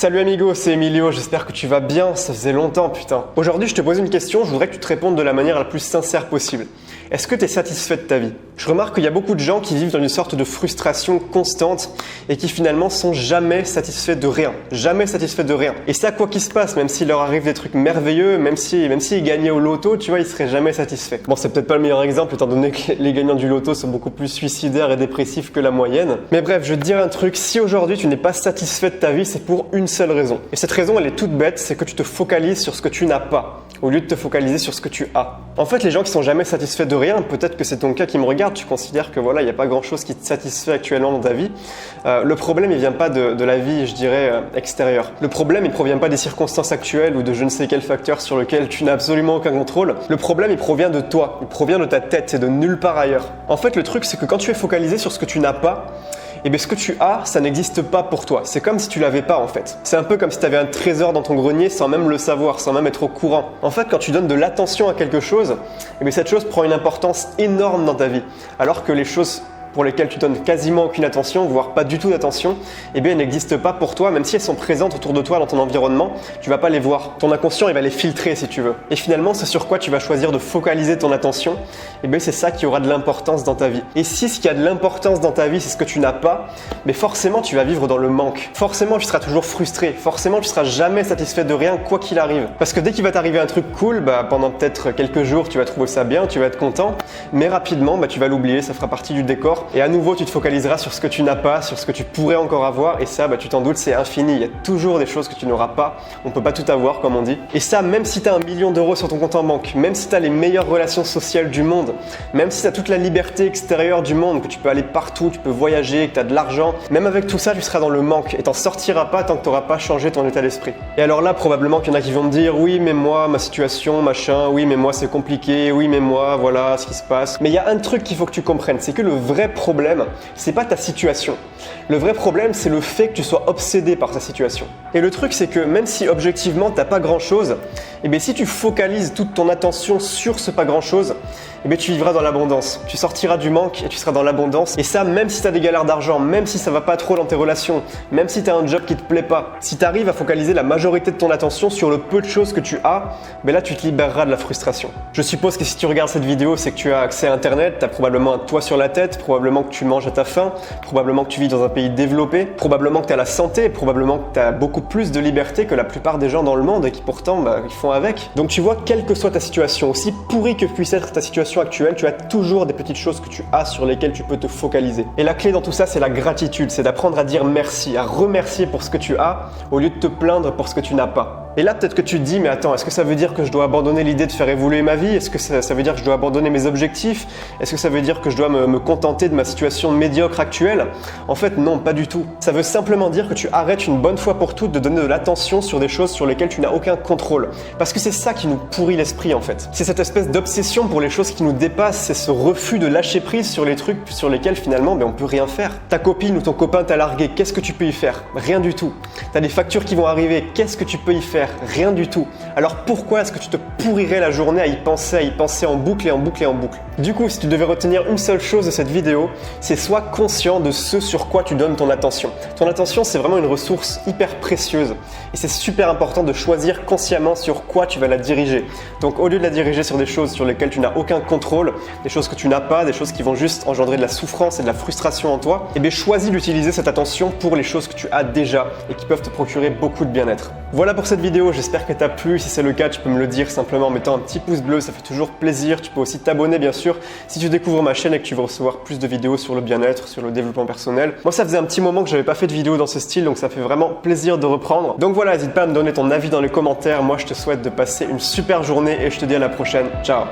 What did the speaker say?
Salut amigo, c'est Emilio, j'espère que tu vas bien, ça faisait longtemps putain. Aujourd'hui je te pose une question, je voudrais que tu te répondes de la manière la plus sincère possible. Est-ce que tu es satisfait de ta vie? Je remarque qu'il y a beaucoup de gens qui vivent dans une sorte de frustration constante et qui finalement sont jamais satisfaits de rien. Jamais satisfaits de rien. Et ça, quoi qu'il se passe, même s'il leur arrive des trucs merveilleux, même s'ils gagnaient au loto, tu vois, ils seraient jamais satisfaits. Bon, c'est peut-être pas le meilleur exemple étant donné que les gagnants du loto sont beaucoup plus suicidaires et dépressifs que la moyenne. Mais bref, je vais te dire un truc, si aujourd'hui tu n'es pas satisfait de ta vie, c'est pour une seule raison. Et cette raison, elle est toute bête, c'est que tu te focalises sur ce que tu n'as pas, au lieu de te focaliser sur ce que tu as. En fait, les gens qui sont jamais satisfaits de rien, peut-être que c'est ton cas qui me regarde, tu considères que voilà, il n'y a pas grand chose qui te satisfait actuellement dans ta vie. Le problème, il vient pas de la vie, je dirais, extérieure. Le problème, il provient pas des circonstances actuelles ou de je ne sais quel facteur sur lequel tu n'as absolument aucun contrôle. Le problème, il provient de toi, il provient de ta tête, c'est de nulle part ailleurs. En fait, le truc, c'est que quand tu es focalisé sur ce que tu n'as pas, et bien ce que tu as, ça n'existe pas pour toi. C'est comme si tu l'avais pas en fait. C'est un peu comme si tu avais un trésor dans ton grenier sans même le savoir, sans même être au courant. En fait, quand tu donnes de l'attention à quelque chose, et bien cette chose prend une importance énorme dans ta vie. Alors que les choses pour lesquelles tu donnes quasiment aucune attention, voire pas du tout d'attention, eh bien elles n'existent pas pour toi, même si elles sont présentes autour de toi dans ton environnement, tu vas pas les voir. Ton inconscient, il va les filtrer si tu veux. Et finalement, c'est sur quoi tu vas choisir de focaliser ton attention, eh bien c'est ça qui aura de l'importance dans ta vie. Et si ce qui a de l'importance dans ta vie, c'est ce que tu n'as pas, mais forcément tu vas vivre dans le manque. Forcément tu seras toujours frustré, forcément tu seras jamais satisfait de rien quoi qu'il arrive. Parce que dès qu'il va t'arriver un truc cool, pendant peut-être quelques jours, tu vas trouver ça bien, tu vas être content, mais rapidement tu vas l'oublier, ça fera partie du décor. Et à nouveau, tu te focaliseras sur ce que tu n'as pas, sur ce que tu pourrais encore avoir. Et ça, tu t'en doutes, c'est infini. Il y a toujours des choses que tu n'auras pas. On ne peut pas tout avoir, comme on dit. Et ça, même si tu as 1 million d'euros sur ton compte en banque, même si tu as les meilleures relations sociales du monde, même si tu as toute la liberté extérieure du monde, que tu peux aller partout, tu peux voyager, que tu as de l'argent, même avec tout ça, tu seras dans le manque et t'en sortiras pas tant que tu n'auras pas changé ton état d'esprit. Et alors là, probablement qu'il y en a qui vont me dire, oui, mais moi, ma situation, machin, oui, mais moi, c'est compliqué, oui, mais moi, voilà ce qui se passe. Mais il y a un truc qu'il faut que tu comprennes, c'est que le vrai problème, c'est pas ta situation. Le vrai problème, c'est le fait que tu sois obsédé par ta situation. Et le truc, c'est que même si objectivement t'as pas grand chose, et bien si tu focalises toute ton attention sur ce pas grand chose, et bien tu vivras dans l'abondance. Tu sortiras du manque et tu seras dans l'abondance. Et ça, même si tu as des galères d'argent, même si ça va pas trop dans tes relations, même si tu as un job qui te plaît pas, si tu arrives à focaliser la majorité de ton attention sur le peu de choses que tu as, ben là tu te libéreras de la frustration. Je suppose que si tu regardes cette vidéo, c'est que tu as accès à Internet, tu as probablement un toit sur la tête, probablement que tu manges à ta faim, probablement que tu vis dans un pays développé, probablement que tu as la santé, probablement que tu as beaucoup plus de liberté que la plupart des gens dans le monde et qui pourtant ils font avec. Donc tu vois, quelle que soit ta situation, aussi pourrie que puisse être ta situation actuelle, tu as toujours des petites choses que tu as sur lesquelles tu peux te focaliser. Et la clé dans tout ça, c'est la gratitude, c'est d'apprendre à dire merci, à remercier pour ce que tu as au lieu de te plaindre pour ce que tu n'as pas. Et là, peut-être que tu te dis, mais attends, est-ce que ça veut dire que je dois abandonner l'idée de faire évoluer ma vie? Est-ce que ça veut dire que je dois abandonner mes objectifs? Est-ce que ça veut dire que je dois me contenter de ma situation médiocre actuelle? En fait, non, pas du tout. Ça veut simplement dire que tu arrêtes une bonne fois pour toutes de donner de l'attention sur des choses sur lesquelles tu n'as aucun contrôle. Parce que c'est ça qui nous pourrit l'esprit en fait. C'est cette espèce d'obsession pour les choses qui nous dépassent, c'est ce refus de lâcher prise sur les trucs sur lesquels finalement on peut rien faire. Ta copine ou ton copain t'a largué, qu'est-ce que tu peux y faire? Rien du tout. T'as des factures qui vont arriver, qu'est-ce que tu peux y faire? Rien du tout. Alors pourquoi est-ce que tu te pourrirais la journée à y penser en boucle et en boucle et en boucle? Du coup, si tu devais retenir une seule chose de cette vidéo, c'est sois conscient de ce sur quoi tu donnes ton attention. Ton attention, c'est vraiment une ressource hyper précieuse et c'est super important de choisir consciemment sur quoi tu vas la diriger. Donc au lieu de la diriger sur des choses sur lesquelles tu n'as aucun contrôle, des choses que tu n'as pas, des choses qui vont juste engendrer de la souffrance et de la frustration en toi, eh bien choisis d'utiliser cette attention pour les choses que tu as déjà et qui peuvent te procurer beaucoup de bien-être. Voilà pour cette vidéo, j'espère qu'elle t'a plu. Si c'est le cas, tu peux me le dire simplement en mettant un petit pouce bleu, ça fait toujours plaisir. Tu peux aussi t'abonner bien sûr si tu découvres ma chaîne et que tu veux recevoir plus de vidéos sur le bien-être, sur le développement personnel. Moi, ça faisait un petit moment que j'avais pas fait de vidéo dans ce style, donc ça fait vraiment plaisir de reprendre. Donc voilà, n'hésite pas à me donner ton avis dans les commentaires. Moi, je te souhaite de passer une super journée et je te dis à la prochaine. Ciao!